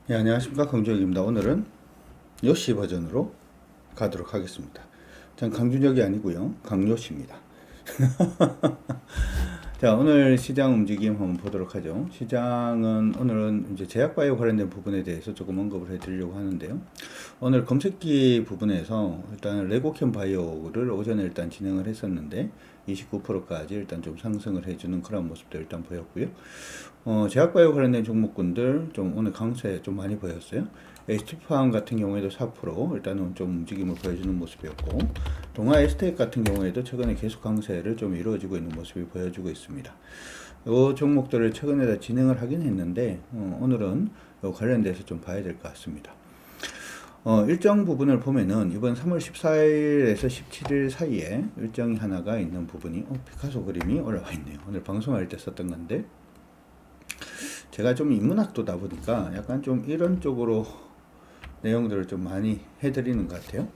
네, 안녕하십니까. 강준혁입니다. 오늘은 요시 버전으로 가도록 하겠습니다. 전 강준혁이 아니고요. 강요시입니다. 자, 오늘 시장 움직임 한번 보도록 하죠. 시장은 오늘은 이제 제약바이오 관련된 부분에 대해서 조금 언급을 해드리려고 하는데요. 오늘 검색기 부분에서 일단 레고캠 바이오를 오전에 일단 진행을 했었는데 29%까지 일단 좀 상승을 해주는 그런 모습도 일단 보였고요. 제약바이오 관련된 종목군들 좀 오늘 강세 좀 많이 보였어요. HT팜 같은 경우에도 4% 일단은 좀 움직임을 보여주는 모습이었고, 동아 에스테이트 같은 경우에도 최근에 계속 강세를 좀 이루어지고 있는 모습이 보여주고 있습니다. 이 종목들을 최근에 다 진행을 하긴 했는데 오늘은 이 관련돼서 좀 봐야 될 것 같습니다. 일정 부분을 보면은 이번 3월 14일에서 17일 사이에 일정이 하나가 있는 부분이 피카소 그림이 올라와 있네요. 오늘 방송할 때 썼던 건데 제가 좀 인문학도다 보니까 약간 좀 이런 쪽으로 내용들을 좀 많이 해드리는 것 같아요.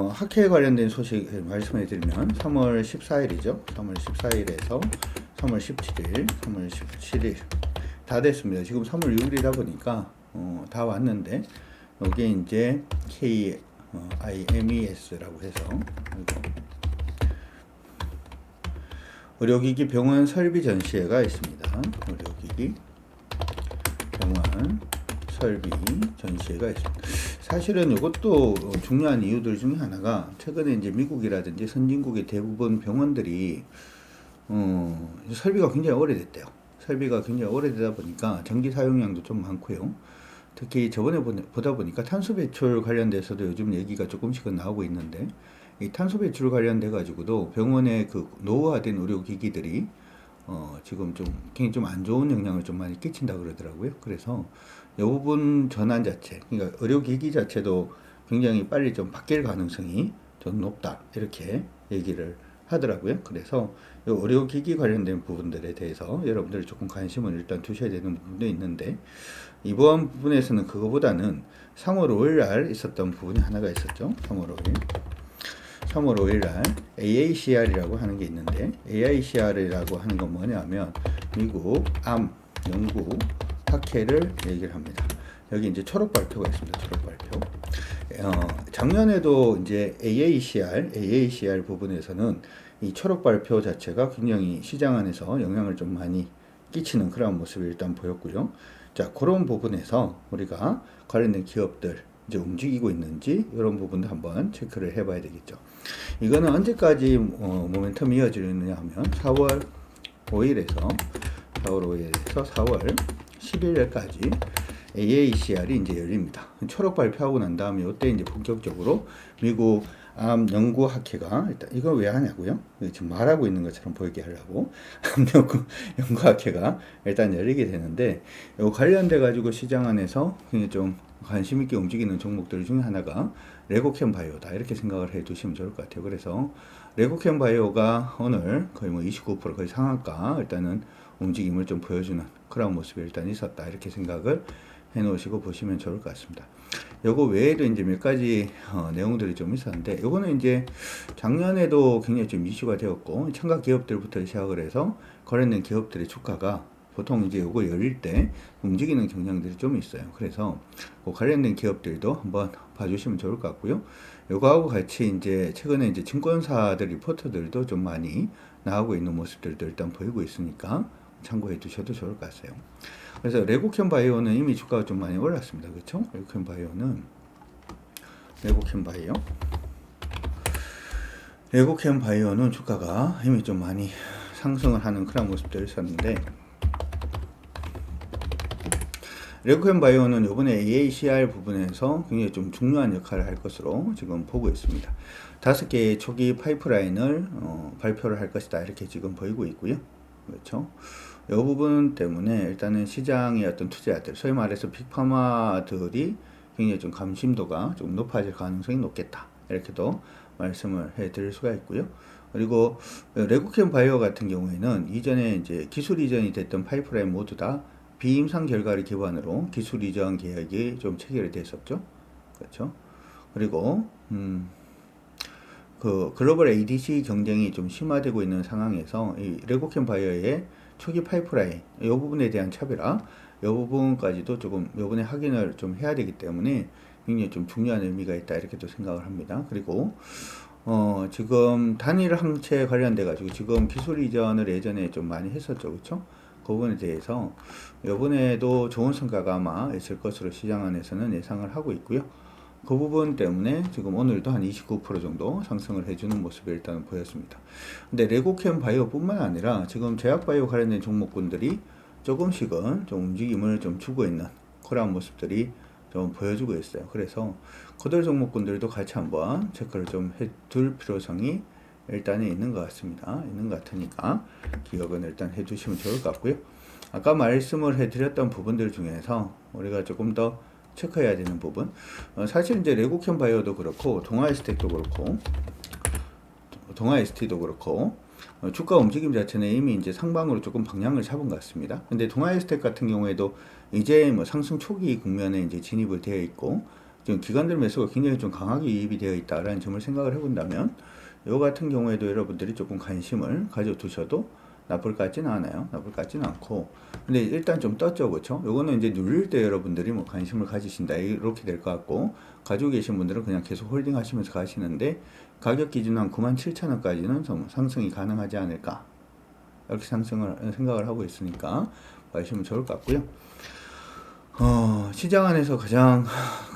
학회 관련된 소식 말씀해드리면 3월 14일이죠. 3월 14일에서 3월 17일, 3월 17일 다 됐습니다. 지금 3월 6일이다 보니까 다 왔는데 이게 이제 KIMES라고 해서 의료기기 병원 설비 전시회가 있습니다. 의료기기 병원 설비 전시회가 있습니다. 사실은 이것도 중요한 이유들 중에 하나가 최근에 이제 미국이라든지 선진국의 대부분 병원들이 설비가 굉장히 오래됐대요. 설비가 굉장히 오래되다 보니까 전기 사용량도 좀 많고요. 특히 저번에 보다 보니까 탄소 배출 관련돼서도 요즘 얘기가 조금씩은 나오고 있는데, 이 탄소 배출 관련돼 가지고도 병원의 그 노후화된 의료기기들이 지금 좀 굉장히 좀 안 좋은 영향을 좀 많이 끼친다 그러더라고요. 그래서 이 부분 전환 자체, 그러니까 의료기기 자체도 굉장히 빨리 좀 바뀔 가능성이 좀 높다 이렇게 얘기를 하더라고요. 그래서 이 의료기기 관련된 부분들에 대해서 여러분들이 조금 관심을 일단 두셔야 되는 부분도 있는데, 이번 부분에서는 그거보다는 3월 5일 날 있었던 부분이 하나가 있었죠. 3월 5일. 3월 5일 날 AACR이라고 하는 게 있는데, AACR이라고 하는 건 뭐냐면 미국 암 연구 학회를 얘기를 합니다. 여기 이제 초록 발표가 있습니다. 초록 발표. 작년에도 이제 AACR 부분에서는 이 초록 발표 자체가 굉장히 시장 안에서 영향을 좀 많이 끼치는 그런 모습을 일단 보였고요. 자, 그런 부분에서 우리가 관련된 기업들 이제 움직이고 있는지 이런 부분도 한번 체크를 해봐야 되겠죠. 이거는 언제까지 모멘텀이 이어지느냐 하면 4월 5일에서 4월 11일까지 AACR이 이제 열립니다. 초록 발표하고 난 다음에 이때 이제 본격적으로 미국 암 연구 학회가, 일단 이걸 왜 하냐고요? 지금 말하고 있는 것처럼 보이게 하려고 암 연구 학회가 일단 열리게 되는데, 이 관련돼 가지고 시장 안에서 굉장히 좀 관심 있게 움직이는 종목들 중에 하나가 레고캠 바이오다 이렇게 생각을 해 두시면 좋을 것 같아요. 그래서 레고캠 바이오가 오늘 거의 뭐 29% 거의 상한가 일단은 움직임을 좀 보여주는 그런 모습이 일단 있었다 이렇게 생각을 해 놓으시고 보시면 좋을 것 같습니다. 요거 외에도 이제 몇 가지 내용들이 좀 있었는데, 요거는 이제 작년에도 굉장히 좀 이슈가 되었고, 청각 기업들부터 시작을 해서 관련된 기업들의 주가가 보통 이제 요거 열릴 때 움직이는 경향들이 좀 있어요. 그래서 그 관련된 기업들도 한번 봐주시면 좋을 것 같고요. 요거하고 같이 이제 최근에 이제 증권사들 리포트들도 좀 많이 나오고 있는 모습들도 일단 보이고 있으니까 참고해 두셔도 좋을 것 같아요. 그래서 레고캠 바이오는 이미 주가가 좀 많이 올랐습니다. 그렇죠? 레고캠 바이오는 주가가 이미 좀 많이 상승을 하는 그런 모습들이 있었는데, 레고캠 바이오는 이번에 AACR 부분에서 굉장히 좀 중요한 역할을 할 것으로 지금 보고 있습니다. 5개의 초기 파이프라인을 발표를 할 것이다 이렇게 지금 보이고 있고요. 그렇죠? 이 부분 때문에 일단은 시장의 어떤 투자자들, 소위 말해서 빅파마들이 굉장히 좀 감심도가 좀 높아질 가능성이 높겠다 이렇게도 말씀을 해드릴 수가 있고요. 그리고 레고캠 바이오 같은 경우에는 이전에 이제 기술 이전이 됐던 파이프라인 모두 다 비임상 결과를 기반으로 기술 이전 계획이 좀 체결이 됐었죠. 그렇죠? 그리고 그 글로벌 ADC 경쟁이 좀 심화되고 있는 상황에서 이 레고캠 바이오의 초기 파이프라인 이 부분에 대한 차별화 이 부분까지도 조금 요번에 확인을 좀 해야 되기 때문에 굉장히 좀 중요한 의미가 있다 이렇게 또 생각을 합니다. 그리고 지금 단일 항체 관련돼 가지고 지금 기술 이전을 예전에 좀 많이 했었죠, 그렇죠? 그 부분에 대해서 이번에도 좋은 성과가 아마 있을 것으로 시장 안에서는 예상을 하고 있고요. 그 부분 때문에 지금 오늘도 한 29% 정도 상승을 해주는 모습이 일단 보였습니다. 근데 레고캠 바이오뿐만 아니라 지금 제약바이오 관련된 종목군들이 조금씩은 좀 움직임을 좀 주고 있는 그런 모습들이 좀 보여주고 있어요. 그래서 그들 종목군들도 같이 한번 체크를 좀 해둘 필요성이 일단은 있는 것 같습니다. 있는 것 같으니까 기억은 일단 해주시면 좋을 것 같고요. 아까 말씀을 해드렸던 부분들 중에서 우리가 조금 더 체크해야 되는 부분, 사실 이제 레고캠 바이오도 그렇고 동아에스텍도 그렇고 동아에스티도 그렇고 주가 움직임 자체는 이미 이제 상방으로 조금 방향을 잡은 것 같습니다. 근데 동아에스텍 같은 경우에도 이제 뭐 상승 초기 국면에 이제 진입을 되어 있고 지금 기관들 매수가 굉장히 좀 강하게 유입이 되어 있다라는 점을 생각을 해본다면 요 같은 경우에도 여러분들이 조금 관심을 가져두셔도 나쁠 것 같지는 않아요. 나쁠 것 같지는 않고. 근데 일단 좀 떴죠, 그렇죠? 요거는 이제 누릴 때 여러분들이 뭐 관심을 가지신다 이렇게 될 것 같고, 가지고 계신 분들은 그냥 계속 홀딩 하시면서 가시는데 가격 기준 한 97,000원까지는 좀 상승이 가능하지 않을까 이렇게 생각을 하고 있으니까 보시면 좋을 것 같고요. 시장 안에서 가장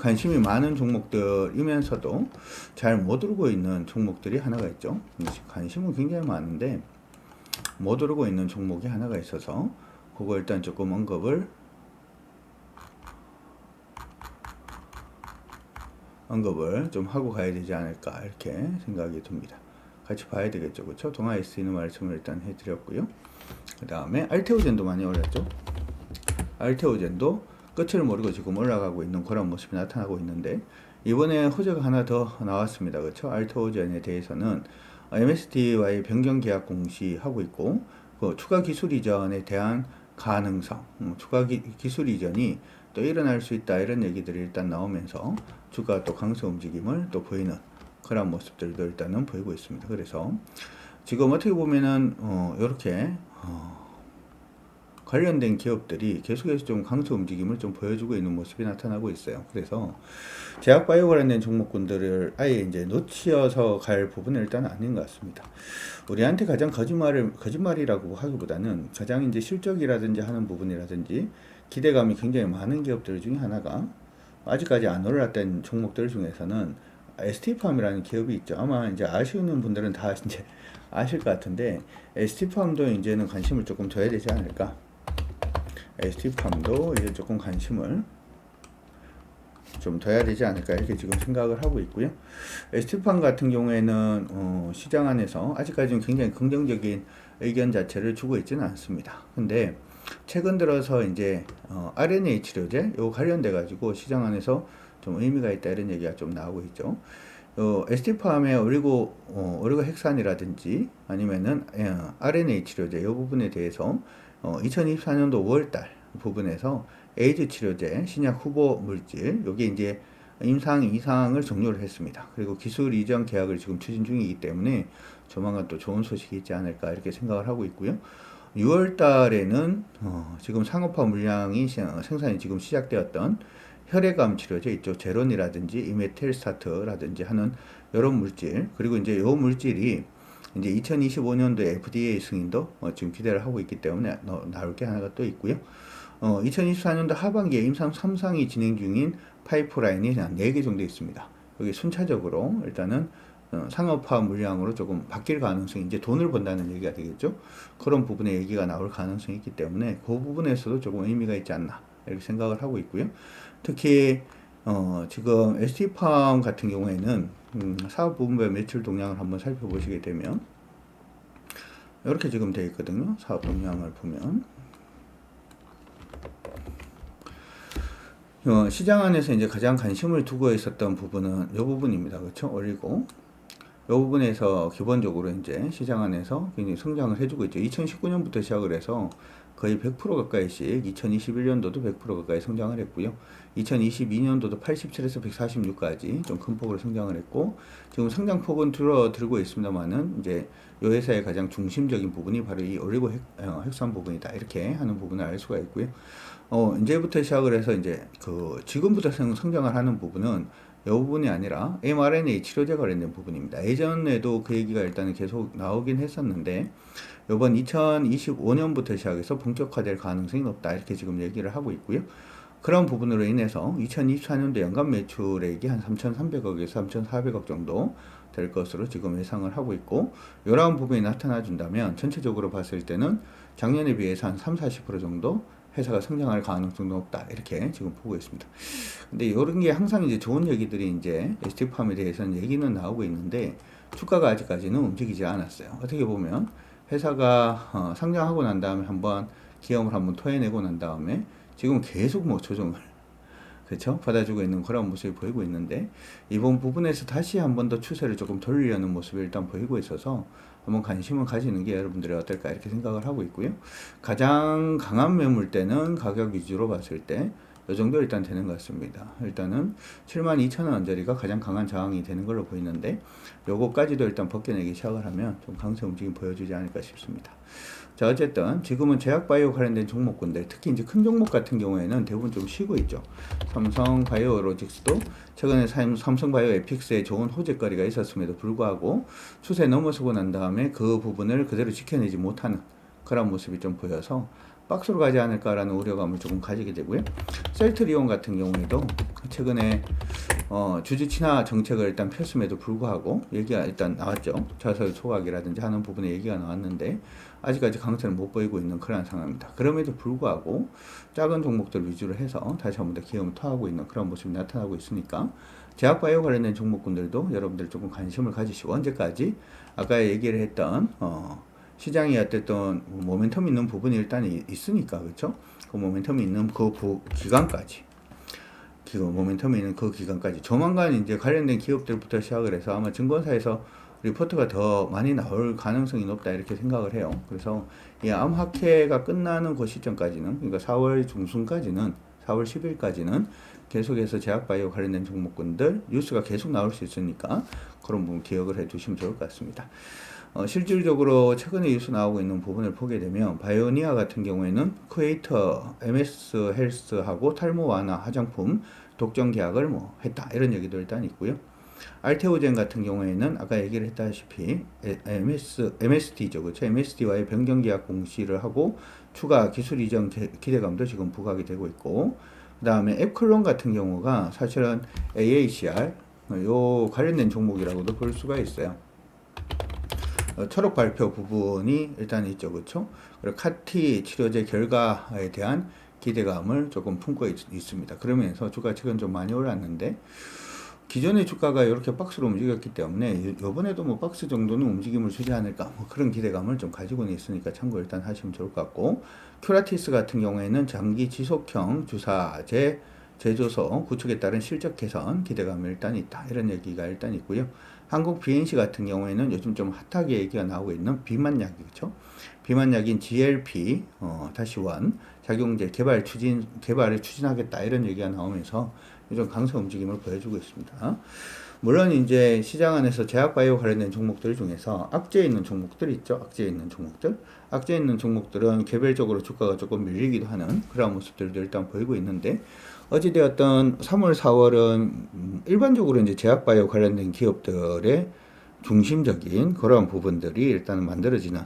관심이 많은 종목들이면서도 잘 못 오르고 있는 종목들이 하나가 있죠. 관심은 굉장히 많은데 못 오르고 있는 종목이 하나가 있어서 그거 일단 조금 언급을 좀 하고 가야 되지 않을까 이렇게 생각이 듭니다. 같이 봐야 되겠죠, 그렇죠? 동아에스티는 말씀을 일단 해드렸고요. 그 다음에 알테오젠도 많이 올랐죠. 알테오젠도 끝을 모르고 지금 올라가고 있는 그런 모습이 나타나고 있는데 이번에 호재가 하나 더 나왔습니다, 그렇죠? 알테오젠에 대해서는 MST와의 변경 계약 공시하고 있고 그 추가 기술 이전에 대한 가능성, 추가 기술 이전이 또 일어날 수 있다 이런 얘기들이 일단 나오면서 주가 또 강세 움직임을 또 보이는 그런 모습들도 일단은 보이고 있습니다. 그래서 지금 어떻게 보면은 이렇게 관련된 기업들이 계속해서 좀 강세 움직임을 좀 보여주고 있는 모습이 나타나고 있어요. 그래서 제약바이오 관련된 종목군들을 아예 이제 놓치어서 갈 부분은 일단 아닌 것 같습니다. 우리한테 가장 거짓말이라고 하기보다는 가장 이제 실적이라든지 하는 부분이라든지 기대감이 굉장히 많은 기업들 중에 하나가 아직까지 안 올랐던 종목들 중에서는 ST팜이라는 기업이 있죠. 아마 이제 아시는 분들은 다 이제 아실 것 같은데 ST팜도 이제는 관심을 조금 둬야 되지 않을까. ST팜도 이제 조금 관심을 좀 둬야 되지 않을까 이렇게 지금 생각을 하고 있고요. ST팜 같은 경우에는 시장 안에서 아직까지는 굉장히 긍정적인 의견 자체를 주고 있지는 않습니다. 근데 최근 들어서 이제 RNA 치료제 요 관련돼 가지고 시장 안에서 좀 의미가 있다 이런 얘기가 좀 나오고 있죠. ST팜의 오리고 헥산이라든지 아니면은 RNA 치료제 이 부분에 대해서 2024년도 5월달 부분에서 에이즈 치료제 신약 후보 물질 여기 이제 임상 2상을 종료를 했습니다. 그리고 기술 이전 계약을 지금 추진 중이기 때문에 조만간 또 좋은 소식이 있지 않을까 이렇게 생각을 하고 있고요. 6월 달에는 지금 상업화 물량이 생산이 지금 시작되었던 혈액암 치료제 있죠. 제론이라든지 이메텔스타트라든지 하는 이런 물질 그리고 이제 이 물질이 이제 2025년도 FDA 승인도 지금 기대를 하고 있기 때문에 나올 게 하나가 또 있고요. 2024년도 하반기에 임상 3상이 진행 중인 파이프라인이 한 4개 정도 있습니다. 여기 순차적으로 일단은 상업화 물량으로 조금 바뀔 가능성이 이제 돈을 번다는 얘기가 되겠죠. 그런 부분에 얘기가 나올 가능성이 있기 때문에 그 부분에서도 조금 의미가 있지 않나 이렇게 생각을 하고 있고요. 특히 지금 ST팜 같은 경우에는 사업 부분별 매출 동향을 한번 살펴보시게 되면 이렇게 지금 되어 있거든요. 사업 동향을 보면 시장 안에서 이제 가장 관심을 두고 있었던 부분은 이 부분입니다. 그렇죠? 올리고 부분에서 기본적으로 이제 시장 안에서 굉장히 성장을 해주고 있죠. 2019년부터 시작을 해서 거의 100% 가까이씩 2021년도도 100% 가까이 성장을 했고요. 2022년도도 87에서 146까지 좀 큰 폭으로 성장을 했고 지금 성장폭은 줄어들고 있습니다만은 이제 이 회사의 가장 중심적인 부분이 바로 이 올리고 핵산 부분이다 이렇게 하는 부분을 알 수가 있고요. 이제부터 시작을 해서 이제 그 지금부터 성장을 하는 부분은 이 부분이 아니라 mRNA 치료제 관련된 부분입니다. 예전에도 그 얘기가 일단은 계속 나오긴 했었는데 이번 2025년부터 시작해서 본격화될 가능성이 높다 이렇게 지금 얘기를 하고 있고요. 그런 부분으로 인해서 2024년도 연간 매출액이 한 3,300억에서 3,400억 정도 될 것으로 지금 예상을 하고 있고 이러한 부분이 나타나 준다면 전체적으로 봤을 때는 작년에 비해서 한 3-40% 정도 회사가 성장할 가능성도 높다 이렇게 지금 보고 있습니다. 근데 이런 게 항상 이제 좋은 얘기들이 이제 ST팜에 대해서는 얘기는 나오고 있는데 주가가 아직까지는 움직이지 않았어요. 어떻게 보면 회사가 상장하고 난 다음에 한번 기업을 한번 토해내고 난 다음에 지금 계속 뭐 조정을 그렇죠? 받아주고 있는 그런 모습이 보이고 있는데 이번 부분에서 다시 한 번 더 추세를 조금 돌리려는 모습이 일단 보이고 있어서 한번 관심을 가지는 게 여러분들이 어떨까 이렇게 생각을 하고 있고요. 가장 강한 매물대는 가격 위주로 봤을 때 이 정도 일단 되는 것 같습니다. 일단은 72,000원짜리가 가장 강한 저항이 되는 걸로 보이는데 요거까지도 일단 벗겨내기 시작을 하면 좀 강세 움직임 보여주지 않을까 싶습니다. 자, 어쨌든 지금은 제약바이오 관련된 종목군들 특히 이제 큰 종목 같은 경우에는 대부분 좀 쉬고 있죠. 삼성바이오로직스도 최근에 삼성바이오 에픽스에 좋은 호재거리가 있었음에도 불구하고 추세 넘어서고 난 다음에 그 부분을 그대로 지켜내지 못하는 그런 모습이 좀 보여서 박스로 가지 않을까라는 우려감을 조금 가지게 되고요. 셀트리온 같은 경우에도 최근에 주주 친화 정책을 일단 폈음에도 불구하고 얘기가 일단 나왔죠. 자사유 소각이라든지 하는 부분에 얘기가 나왔는데 아직까지 강세를 못 보이고 있는 그런 상황입니다. 그럼에도 불구하고 작은 종목들 위주로 해서 다시 한번 더 기업을 토하고 있는 그런 모습이 나타나고 있으니까 제약바이오 관련된 종목군들도 여러분들 조금 관심을 가지시고 언제까지 아까 얘기를 했던 시장이 어쨌든 모멘텀 있는 부분이 일단 있으니까 그렇죠? 그 모멘텀이 있는 그 기간까지 모멘텀이 있는 그 기간까지 조만간 이제 관련된 기업들부터 시작을 해서 아마 증권사에서 리포트가 더 많이 나올 가능성이 높다 이렇게 생각을 해요. 그래서 이 암학회가 끝나는 그 시점까지는 그러니까 4월 중순까지는 4월 10일까지는 계속해서 제약바이오 관련된 종목군들 뉴스가 계속 나올 수 있으니까 그런 부분 기억을 해 두시면 좋을 것 같습니다. 실질적으로 최근에 뉴스 나오고 있는 부분을 보게 되면 바이오니아 같은 경우에는 크리에이터, MS 헬스하고 탈모 완화 화장품 독점 계약을 뭐 했다 이런 얘기도 일단 있고요. 알테오젠 같은 경우에는 아까 얘기를 했다시피 MSD죠, 그렇죠? MSD와의 변경 계약 공시를 하고 추가 기술 이전 기대감도 지금 부각이 되고 있고, 그 다음에 앱클론 같은 경우가 사실은 AACR 요 관련된 종목이라고도 볼 수가 있어요. 철학 발표 부분이 일단 있죠, 그렇죠? 그리고 카티 치료제 결과에 대한 기대감을 조금 품고 있습니다. 그러면서 주가 최근 좀 많이 올랐는데 기존의 주가가 이렇게 박스로 움직였기 때문에 이번에도 뭐 박스 정도는 움직임을 주지 않을까 뭐 그런 기대감을 좀 가지고는 있으니까 참고 일단 하시면 좋을 것 같고, 큐라티스 같은 경우에는 장기 지속형 주사제 제조소 구축에 따른 실적 개선 기대감이 일단 있다 이런 얘기가 일단 있고요. 한국 BNC 같은 경우에는 요즘 좀 핫하게 얘기가 나오고 있는 비만약이죠. 비만약인 GLP -1 작용제 개발을 추진하겠다 이런 얘기가 나오면서 좀 강세 움직임을 보여주고 있습니다. 물론 이제 시장 안에서 제약바이오 관련된 종목들 중에서 악재에 있는 종목들 있죠. 악재에 있는 종목들은 개별적으로 주가가 조금 밀리기도 하는 그런 모습들도 일단 보이고 있는데, 어찌되었던 3월, 4월은 일반적으로 이제 제약바이오 관련된 기업들의 중심적인 그러한 부분들이 일단 만들어지는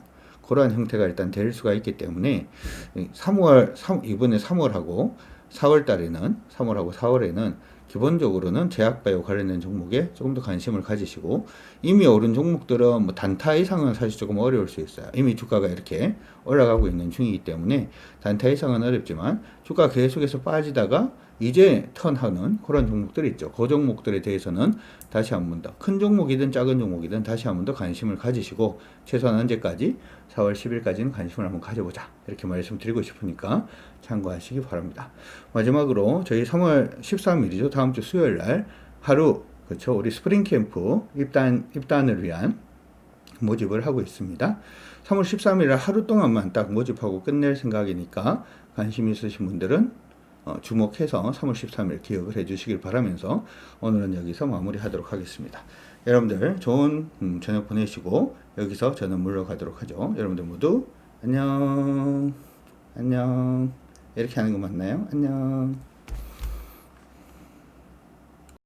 그러한 형태가 일단 될 수가 있기 때문에 이번에 3월하고 4월에는 기본적으로는 제약바이오 관련된 종목에 조금 더 관심을 가지시고, 이미 오른 종목들은 뭐 단타 이상은 사실 조금 어려울 수 있어요. 이미 주가가 이렇게 올라가고 있는 중이기 때문에 단타 이상은 어렵지만 주가 계속해서 빠지다가 이제 턴하는 그런 종목들이 있죠. 그 종목들에 대해서는 다시 한 번 더 큰 종목이든 작은 종목이든 다시 한 번 더 관심을 가지시고, 최소한 언제까지 4월 10일까지는 관심을 한번 가져보자 이렇게 말씀드리고 싶으니까 참고하시기 바랍니다. 마지막으로 저희 3월 13일이죠. 다음 주 수요일 날 하루 그렇죠. 우리 스프링 캠프 입단을 위한 모집을 하고 있습니다. 3월 13일 하루 동안만 딱 모집하고 끝낼 생각이니까 관심 있으신 분들은 주목해서 3월 13일 기억을 해주시길 바라면서 오늘은 여기서 마무리하도록 하겠습니다. 여러분들 좋은 저녁 보내시고 여기서 저는 물러가도록 하죠. 여러분들 모두 안녕. 안녕. 이렇게 하는 거 맞나요? 안녕.